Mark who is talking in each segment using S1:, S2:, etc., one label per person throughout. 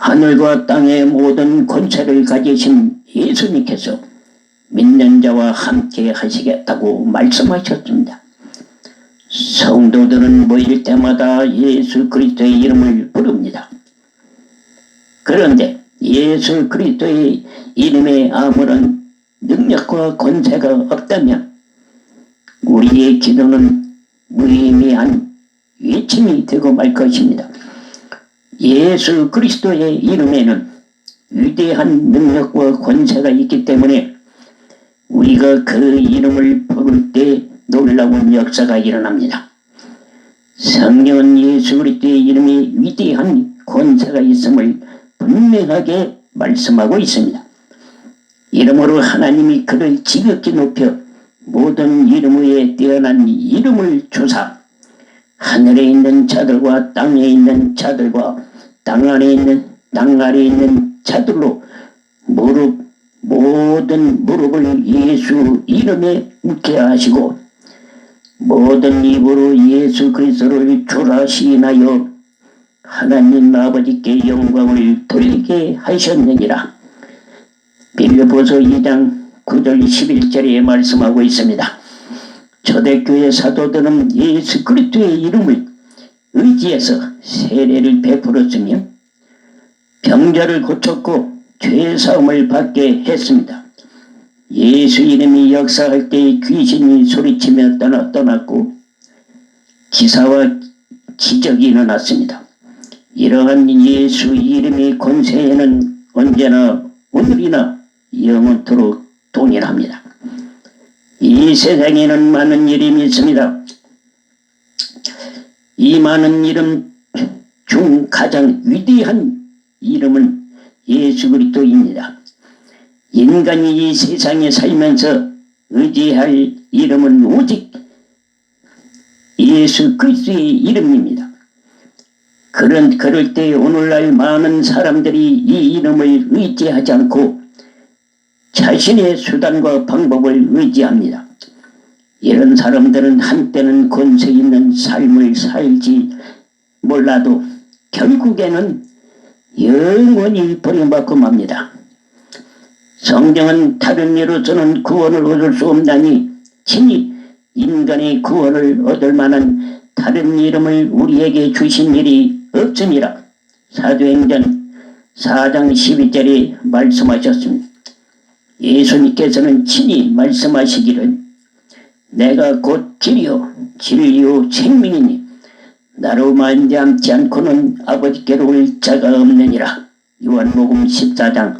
S1: 하늘과 땅의 모든 권세를 가지신 예수님께서 믿는 자와 함께 하시겠다고 말씀하셨습니다. 성도들은 모일 때마다 예수 그리스도의 이름을 부릅니다. 그런데 예수 그리스도의 이름에 아무런 능력과 권세가 없다면 우리의 기도는 무의미한 외침이 되고 말 것입니다. 예수 그리스도의 이름에는 위대한 능력과 권세가 있기 때문에 우리가 그 이름을 부를 때 놀라운 역사가 일어납니다. 성경은 예수 그리스도의 이름에 위대한 권세가 있음을 분명하게 말씀하고 있습니다. 이름으로 하나님이 그를 지극히 높여 모든 이름 위에 뛰어난 이름을 주사 하늘에 있는 자들과 땅에 있는 자들과 땅 아래 있는 자들로 모든 무릎을 예수 이름에 꿇게 하시고 모든 입으로 예수 그리스도를 주라 시인하여 하나님 아버지께 영광을 돌리게 하셨느니라. 빌립보서 2장 9절 11절에 말씀하고 있습니다. 초대교회 사도들은 예수 그리스도의 이름을 의지해서 세례를 베풀었으며 병자를 고쳤고 죄사함을 받게 했습니다. 예수 이름이 역사할 때 귀신이 소리치며 떠났고 기사와 기적이 일어났습니다. 이러한 예수 이름의 권세에는 언제나 오늘이나 영원토록 동일합니다. 이 세상에는 많은 이름이 있습니다. 이 많은 이름 중 가장 위대한 이름은 예수 그리스도입니다. 인간이 이 세상에 살면서 의지할 이름은 오직 예수 그리스도의 이름입니다. 그럴 때 오늘날 많은 사람들이 이 이름을 의지하지 않고 자신의 수단과 방법을 의지합니다. 이런 사람들은 한때는 권세 있는 삶을 살지 몰라도 결국에는 영원히 버림받고 맙니다. 성경은 다른 이로서는 구원을 얻을 수 없나니 친히 인간의 구원을 얻을 만한 다른 이름을 우리에게 주신 일이 없으니라. 사도행전 4장 12절에 말씀하셨습니다. 예수님께서는 친히 말씀하시기를 내가 곧 길이요 진리요 생명이니 나로 말미암지 않고는 아버지께로 올 자가 없느니라. 요한복음 14장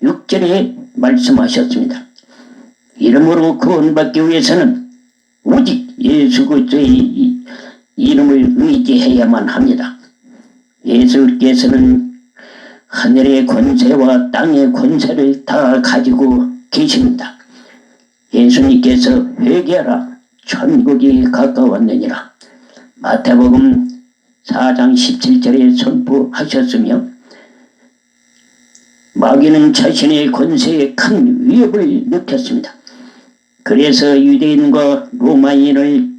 S1: 6절에 말씀하셨습니다. 이름으로 구원받기 위해서는 오직 예수 그리스도의 이름을 의지해야만 합니다. 예수께서는 하늘의 권세와 땅의 권세를 다 가지고 계십니다. 예수님께서 회개하라 천국이 가까웠느니라. 마태복음 4장 17절에 선포하셨으며 마귀는 자신의 권세에 큰 위협을 느꼈습니다. 그래서 유대인과 로마인을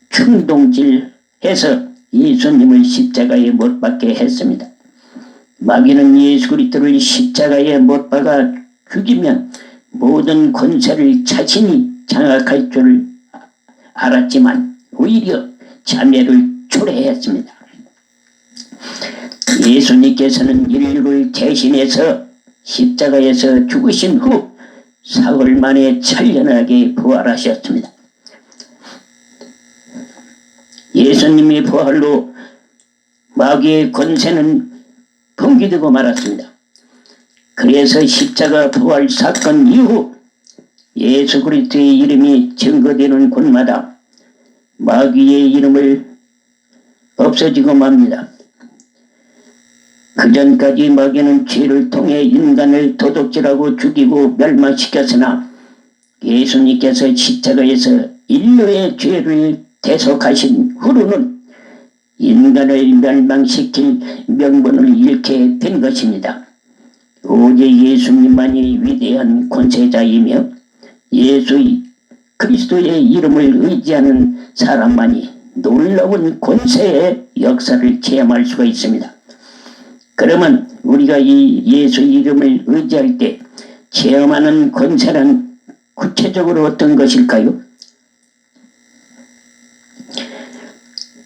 S1: 충동질해서 예수님을 십자가에 못 박게 했습니다. 마귀는 예수 그리스도를 십자가에 못 박아 죽이면 모든 권세를 자신이 장악할 줄 알았지만 오히려 자매를 초래했습니다. 예수님께서는 인류를 대신해서 십자가에서 죽으신 후 사흘 만에 찬란하게 부활하셨습니다. 예수님의 부활로 마귀의 권세는 붕괴되고 말았습니다. 그래서 십자가 부활 사건 이후 예수 그리스도의 이름이 증거되는 곳마다 마귀의 이름을 없어지고 맙니다. 그전까지 마귀는 죄를 통해 인간을 도둑질하고 죽이고 멸망시켰으나 예수님께서 십자가에서 인류의 죄를 대속하신 후로는 인간을 멸망시킬 명분을 잃게 된 것입니다. 오직 예수님만이 위대한 권세자이며 예수 그리스도의 이름을 의지하는 사람만이 놀라운 권세의 역사를 체험할 수가 있습니다. 그러면 우리가 이 예수 이름을 의지할 때 체험하는 권세는 구체적으로 어떤 것일까요?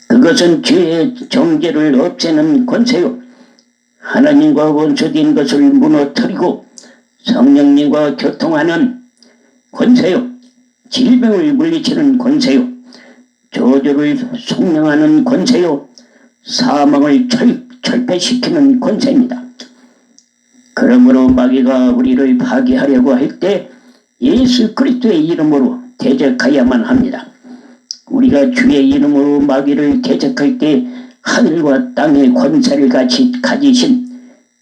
S1: 그것은 죄의 정죄를 없애는 권세요. 하나님과 원수된 것을 무너뜨리고 성령님과 교통하는 권세요. 질병을 물리치는 권세요. 저주를 속량하는 권세요. 사망을 철폐시키는 권세입니다. 그러므로 마귀가 우리를 파괴하려고 할 때 예수 그리스도의 이름으로 대적해야만 합니다. 우리가 주의 이름으로 마귀를 대적할 때 하늘과 땅의 권세를 같이 가지신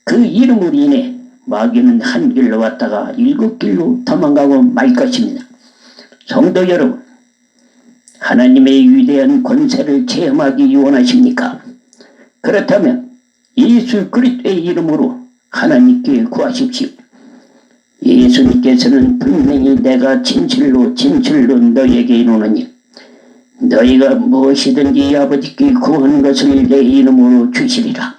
S1: 그 이름으로 인해 마귀는 한 길로 왔다가 일곱 길로 도망가고 말 것입니다. 성도 여러분, 하나님의 위대한 권세를 체험하기 원하십니까? 그렇다면 예수 그리스도의 이름으로 하나님께 구하십시오. 예수님께서는 분명히 내가 진실로 너희에게 이르노니 너희가 무엇이든지 아버지께 구한 것을 내 이름으로 주시리라.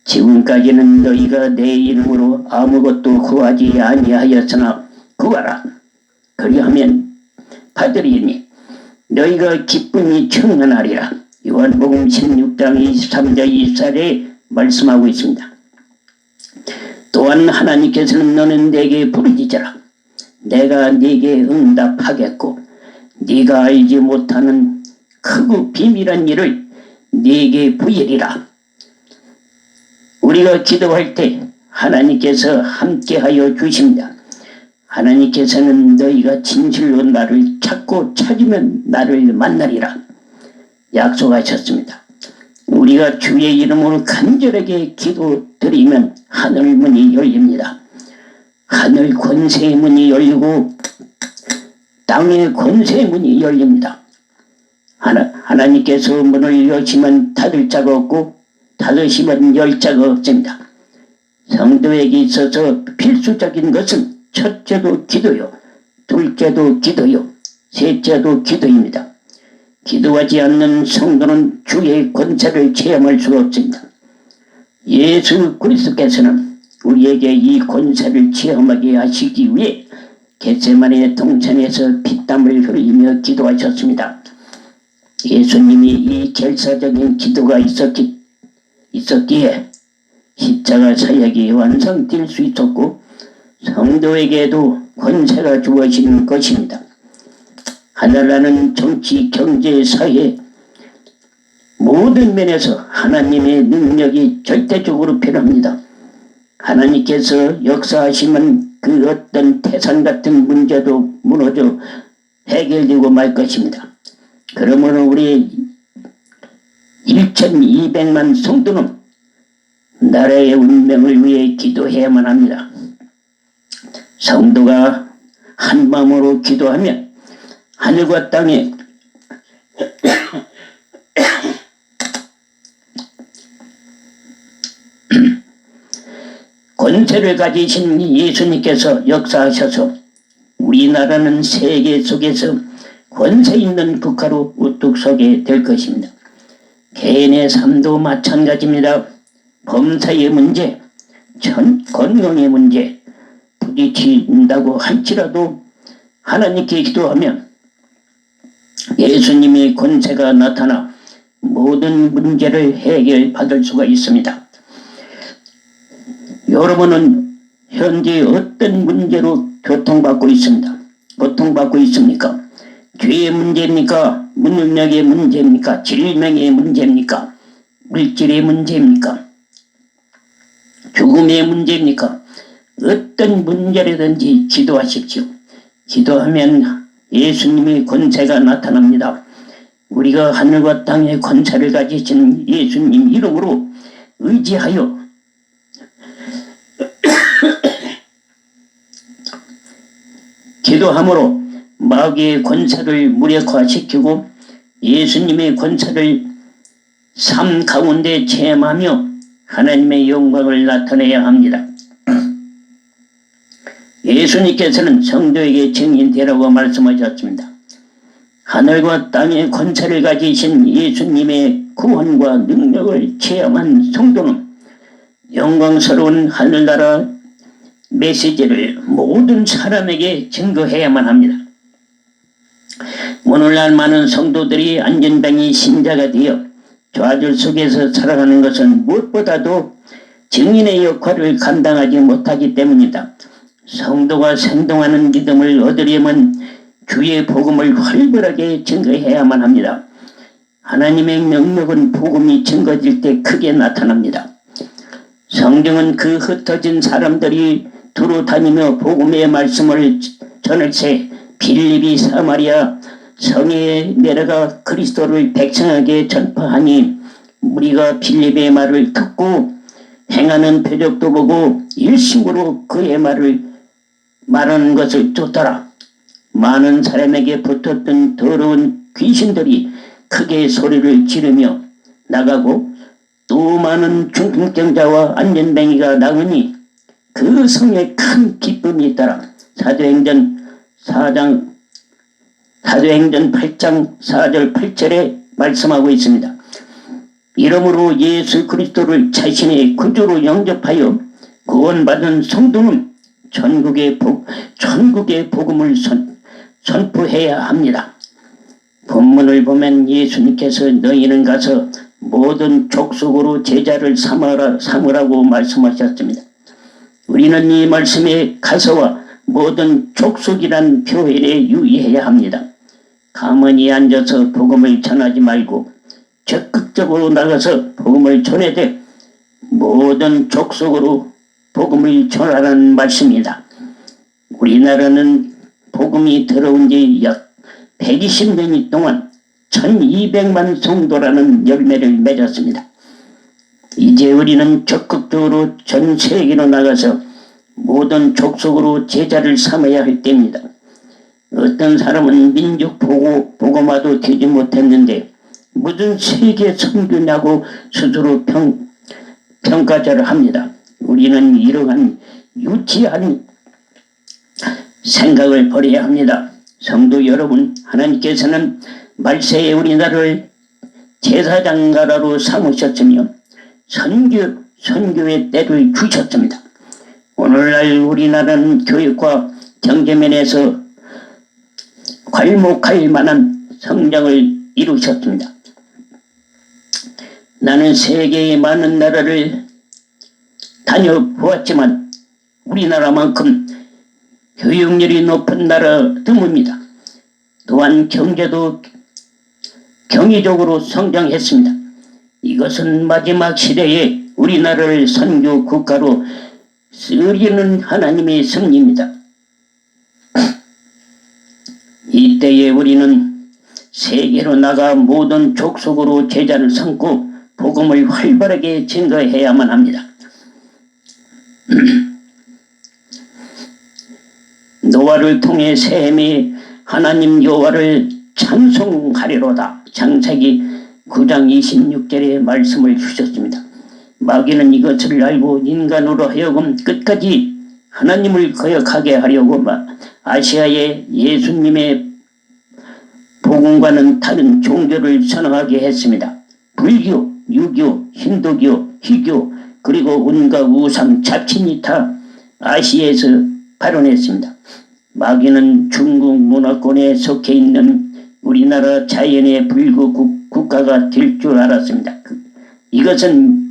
S1: 지금까지는 너희가 내 이름으로 아무것도 구하지 아니하였으나 구하라. 그리하면 받으리니 너희가 기쁨이 충만하리라. 요한복음 16장 23절 24절에 말씀하고 있습니다. 또한 하나님께서는 너는 내게 부르짖으라. 내가 네게 응답하겠고 네가 알지 못하는 크고 비밀한 일을 네게 부이리라. 우리가 기도할 때 하나님께서 함께하여 주십니다. 하나님께서는 너희가 진실로 나를 찾고 찾으면 나를 만나리라 약속하셨습니다. 우리가 주의 이름으로 간절하게 기도드리면 하늘 문이 열립니다. 하늘 권세의 문이 열리고 땅의 권세의 문이 열립니다. 하나님께서 문을 여시면 닫을 자가 없고 닫으시면 열 자가 없습니다. 성도에게 있어서 필수적인 것은 첫째도 기도요, 둘째도 기도요, 셋째도 기도입니다. 기도하지 않는 성도는 주의 권세를 체험할 수가 없습니다. 예수 그리스도께서는 우리에게 이 권세를 체험하게 하시기 위해 겟세마네 동산에서 피땀을 흘리며 기도하셨습니다. 예수님이 이 결사적인 기도가 있었기에 십자가 사역이 완성될 수 있었고 성도에게도 권세가 주어지는 것입니다. 하늘나라는 정치, 경제, 사회 모든 면에서 하나님의 능력이 절대적으로 필요합니다. 하나님께서 역사하시면 그 어떤 태산 같은 문제도 무너져 해결되고 말 것입니다. 그러므로 우리 1200만 성도는 나라의 운명을 위해 기도해야만 합니다. 성도가 한 마음으로 기도하면 하늘과 땅에 권세를 가지신 예수님께서 역사하셔서 우리나라는 세계 속에서 권세 있는 국가로 우뚝 서게 될 것입니다. 개인의 삶도 마찬가지입니다. 범사의 문제, 건강의 문제 부딪힌다고 할지라도 하나님께 기도하면 예수님의 권세가 나타나 모든 문제를 해결받을 수가 있습니다. 여러분은 현재 어떤 문제로 고통받고 있습니다. 고통받고 있습니까? 죄의 문제입니까? 무능력의 문제입니까? 질병의 문제입니까? 물질의 문제입니까? 죽음의 문제입니까? 어떤 문제라든지 기도하십시오. 기도하면 예수님의 권세가 나타납니다. 우리가 하늘과 땅의 권세를 가지신 예수님 이름으로 의지하여 기도함으로 마귀의 권세를 무력화시키고 예수님의 권세를 삶 가운데 체험하며 하나님의 영광을 나타내야 합니다. 예수님께서는 성도에게 증인되라고 말씀하셨습니다. 하늘과 땅의 권세를 가지신 예수님의 구원과 능력을 체험한 성도는 영광스러운 하늘나라 메시지를 모든 사람에게 증거해야만 합니다. 오늘날 많은 성도들이 안전뱅이 신자가 되어 좌절 속에서 살아가는 것은 무엇보다도 증인의 역할을 감당하지 못하기 때문이다. 성도가 생동하는 믿음을 얻으려면 주의 복음을 활발하게 증거해야만 합니다. 하나님의 명령은 복음이 증거질 때 크게 나타납니다. 성경은 그 흩어진 사람들이 두루 다니며 복음의 말씀을 전할세 빌립이 사마리아 성에 내려가 그리스도를 백성에게 전파하니 우리가 빌립의 말을 듣고 행하는 표적도 보고 일심으로 그의 말을 말하는 것을 쫓더라. 많은 사람에게 붙었던 더러운 귀신들이 크게 소리를 지르며 나가고 또 많은 중풍병자와 안전뱅이가 나으니 그 성에 큰 기쁨이 있더라. 사도행전 8장 4절 8절에 말씀하고 있습니다. 이러므로 예수 그리스도를 자신의 구주로 영접하여 구원받은 성도는 전국의 복음을 선포해야 합니다. 본문을 보면 예수님께서 너희는 가서 모든 족속으로 제자를 삼으라고 말씀하셨습니다. 우리는 이 말씀의 가서와 모든 족속이란 표현에 유의해야 합니다. 가만히 앉아서 복음을 전하지 말고 적극적으로 나가서 복음을 전해되 모든 족속으로 복음을 전하라는 말씀입니다. 우리나라는 복음이 들어온 지 약 120년 동안 1200만 성도라는 열매를 맺었습니다. 이제 우리는 적극적으로 전 세계로 나가서 모든 족속으로 제자를 삼아야 할 때입니다. 어떤 사람은 민족 복음화도 되지 못했는데 무슨 세계 선교냐고 스스로 평가절을 합니다. 우리는 이러한 유치한 생각을 버려야 합니다. 성도 여러분, 하나님께서는 말세에 우리나라를 제사장나라로 삼으셨으며 선교의 때를 주셨습니다. 오늘날 우리나라는 교육과 경제면에서 괄목할 만한 성장을 이루셨습니다. 나는 세계의 많은 나라를 다녀보았지만 우리나라만큼 교육열이 높은 나라 드뭅니다. 또한 경제도 경이적으로 성장했습니다. 이것은 마지막 시대에 우리나라를 선교 국가로 쓰리는 하나님의 섭리입니다. 이때에 우리는 세계로 나가 모든 족속으로 제자를 삼고 복음을 활발하게 증거해야만 합니다. 노아를 통해 셈이 하나님 여호와를 찬송하리로다. 창세기 9장 26절의 말씀을 주셨습니다. 마귀는 이것을 알고 인간으로 하여금 끝까지 하나님을 거역하게 하려고 아시아의 예수님의 복음과는 다른 종교를 선언하게 했습니다. 불교, 유교, 힌두교, 희교 그리고 온갖 우상 잡신이 다 아시아에서 발원했습니다. 마귀는 중국 문화권에 속해 있는 우리나라 자연의 불교 국가가 될 줄 알았습니다. 이것은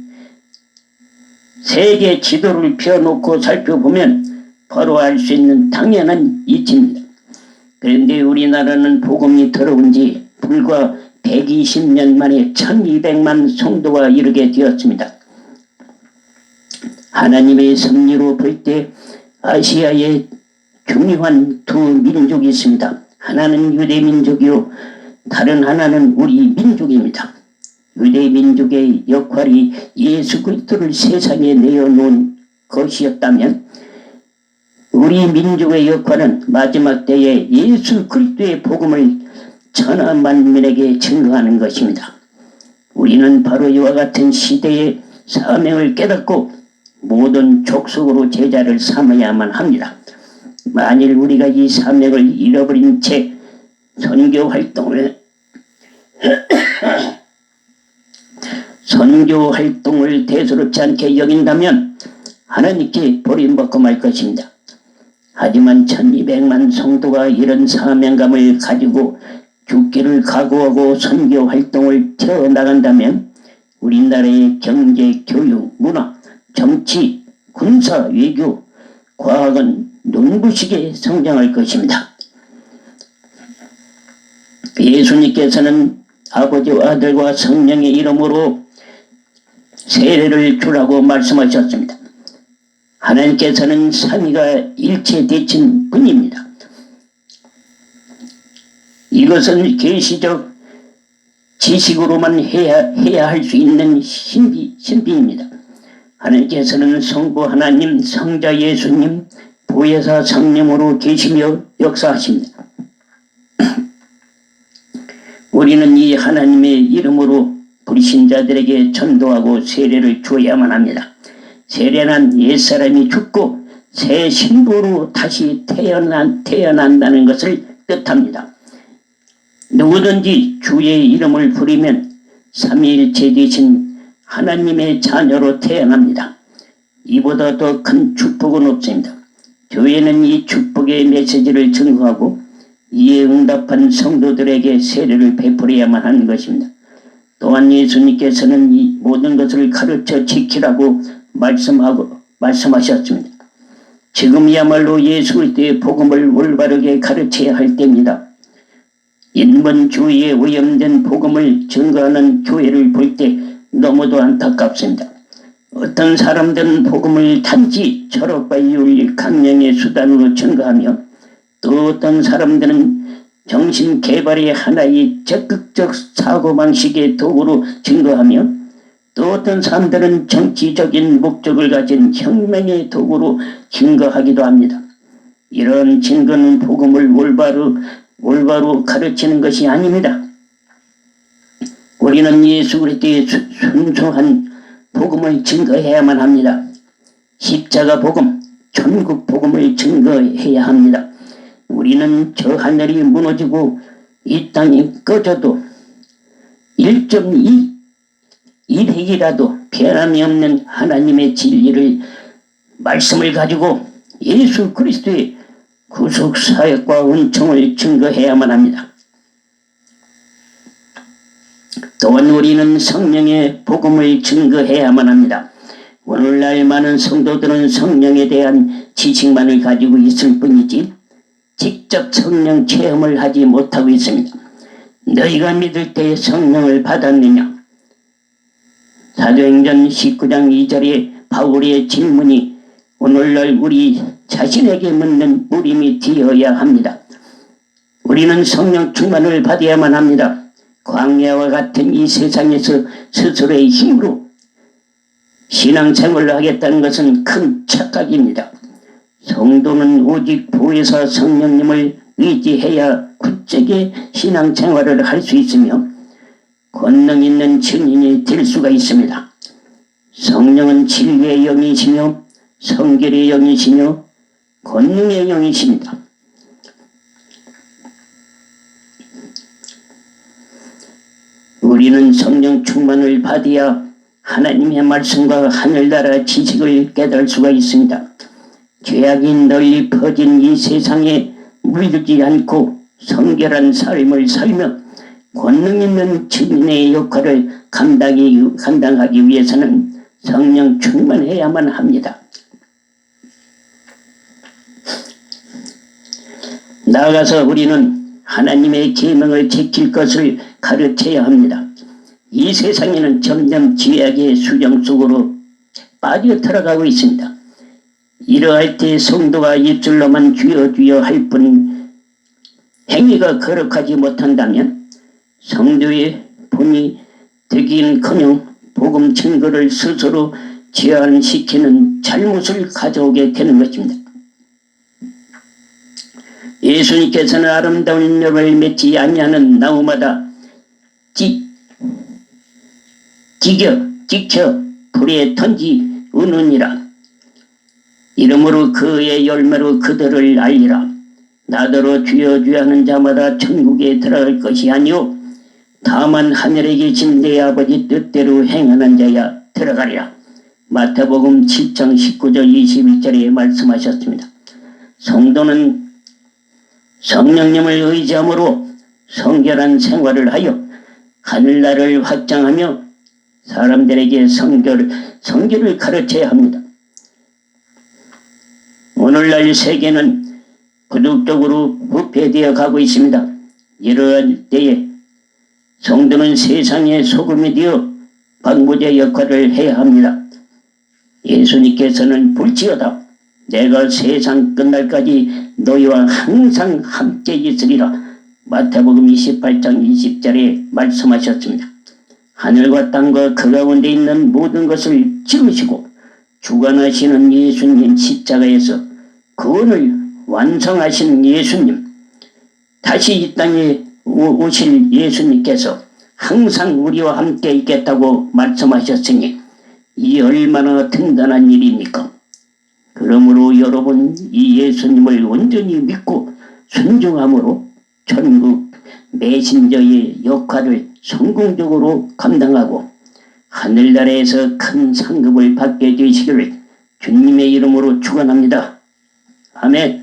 S1: 세계 지도를 펴놓고 살펴보면 바로 알 수 있는 당연한 이치입니다. 그런데 우리나라는 복음이 들어온 지 불과 120년 만에 1200만 성도가 이르게 되었습니다. 하나님의 섭리로 볼 때 아시아에 중요한 두 민족이 있습니다. 하나는 유대민족이요 다른 하나는 우리 민족입니다. 유대민족의 역할이 예수 그리스도를 세상에 내어놓은 것이었다면 우리 민족의 역할은 마지막 때에 예수 그리스도의 복음을 천하 만민에게 증거하는 것입니다. 우리는 바로 이와 같은 시대의 사명을 깨닫고 모든 족속으로 제자를 삼아야만 합니다. 만일 우리가 이 사명을 잃어버린 채 선교 선교 활동을 대수롭지 않게 여긴다면 하나님께 버림받고 말 것입니다. 하지만 1200만 성도가 이런 사명감을 가지고 죽기를 각오하고 선교 활동을 펴나간다면 우리나라의 경제, 교육, 문화, 정치, 군사, 외교, 과학은 눈부시게 성장할 것입니다. 예수님께서는 아버지와 아들과 성령의 이름으로 세례를 주라고 말씀하셨습니다. 하나님께서는 삼위가 일체되신 분입니다. 이것은 계시적 지식으로만 해야 할 수 있는 신비입니다. 하나님께서는 성부 하나님, 성자 예수님, 보혜사 성령으로 계시며 역사하십니다. 우리는 이 하나님의 이름으로 불신자들에게 전도하고 세례를 주어야만 합니다. 세례는 옛사람이 죽고 새 신부로 다시 태어난다는 것을 뜻합니다. 누구든지 주의 이름을 부리면 삼위일체 되신 하나님의 자녀로 태어납니다. 이보다 더 큰 축복은 없습니다. 교회는 이 축복의 메시지를 증거하고 이에 응답한 성도들에게 세례를 베풀어야만 하는 것입니다. 또한 예수님께서는 이 모든 것을 가르쳐 지키라고 말씀하셨습니다. 지금이야말로 예수 그리스도의 복음을 올바르게 가르쳐야 할 때입니다. 인본주의에 오염된 복음을 증거하는 교회를 볼 때 너무도 안타깝습니다. 어떤 사람들은 복음을 단지 철학과 윤리 강령의 수단으로 증거하며 또 어떤 사람들은 정신개발의 하나의 적극적 사고방식의 도구로 증거하며 또 어떤 사람들은 정치적인 목적을 가진 혁명의 도구로 증거하기도 합니다. 이런 증거는 복음을 올바로 가르치는 것이 아닙니다. 우리는 예수 그리스도의 순수한 복음을 증거해야만 합니다. 십자가 복음, 천국 복음을 증거해야 합니다. 우리는 저 하늘이 무너지고 이 땅이 꺼져도 1.1핵이라도 변함이 없는 하나님의 진리를 말씀을 가지고 예수 그리스도의 구속 사역과 은총을 증거해야만 합니다. 또한 우리는 성령의 복음을 증거해야만 합니다. 오늘날 많은 성도들은 성령에 대한 지식만을 가지고 있을 뿐이지 직접 성령 체험을 하지 못하고 있습니다. 너희가 믿을 때 성령을 받았느냐? 사도행전 19장 2절에 바울의 질문이 오늘날 우리 자신에게 묻는 물음이 되어야 합니다. 우리는 성령 충만을 받아야만 합니다. 광야와 같은 이 세상에서 스스로의 힘으로 신앙생활을 하겠다는 것은 큰 착각입니다. 성도는 오직 보혜사 성령님을 의지해야 굳세게 신앙생활을 할 수 있으며 권능 있는 증인이 될 수가 있습니다. 성령은 진리의 영이시며 성결의 영이시며 권능의 영이십니다. 우리는 성령 충만을 받아야 하나님의 말씀과 하늘나라 지식을 깨달을 수가 있습니다. 죄악이 널리 퍼진 이 세상에 물들지 않고 성결한 삶을 살며 권능 있는 증인의 역할을 감당하기 위해서는 성령 충만해야만 합니다. 나아가서 우리는 하나님의 계명을 지킬 것을 가르쳐야 합니다. 이 세상에는 점점 죄악의 수정 속으로 빠져 들어가고 있습니다. 이러할 때 성도가 입술로만 주여 주여 할 뿐 행위가 거룩하지 못한다면 성도의 본이 되기는커녕 복음 증거를 스스로 제한시키는 잘못을 가져오게 되는 것입니다. 예수님께서는 아름다운 엽을 맺지 아니하는 나무마다 찍혀 불에 던지우느니라. 이러므로 그의 열매로 그들을 알리라. 나더러 주여 주여 하는 자마다 천국에 들어갈 것이 아니요 다만 하늘에 계신 내 아버지 뜻대로 행하는 자야 들어가리라. 마태복음 7장 19절 21절에 말씀하셨습니다. 성도는 성령님을 의지함으로 성결한 생활을 하여 하늘나라를 확장하며 사람들에게 성결을 가르쳐야 합니다. 오늘날 세계는 부득적으로 부패되어 가고 있습니다. 이러한 때에 성도는 세상의 소금이 되어 방부제 역할을 해야 합니다. 예수님께서는 볼지어다 내가 세상 끝날까지 너희와 항상 함께 있으리라. 마태복음 28장 20절에 말씀하셨습니다. 하늘과 땅과 그 가운데 있는 모든 것을 지으시고 주관하시는 예수님, 십자가에서 구원을 완성하신 예수님, 다시 이 땅에 오실 예수님께서 항상 우리와 함께 있겠다고 말씀하셨으니 이 얼마나 든든한 일입니까? 그러므로 여러분 이 예수님을 온전히 믿고 순종함으로 천국 메신저의 역할을 성공적으로 감당하고 하늘나라에서 큰 상급을 받게 되시기를 주님의 이름으로 축원합니다. 아멘.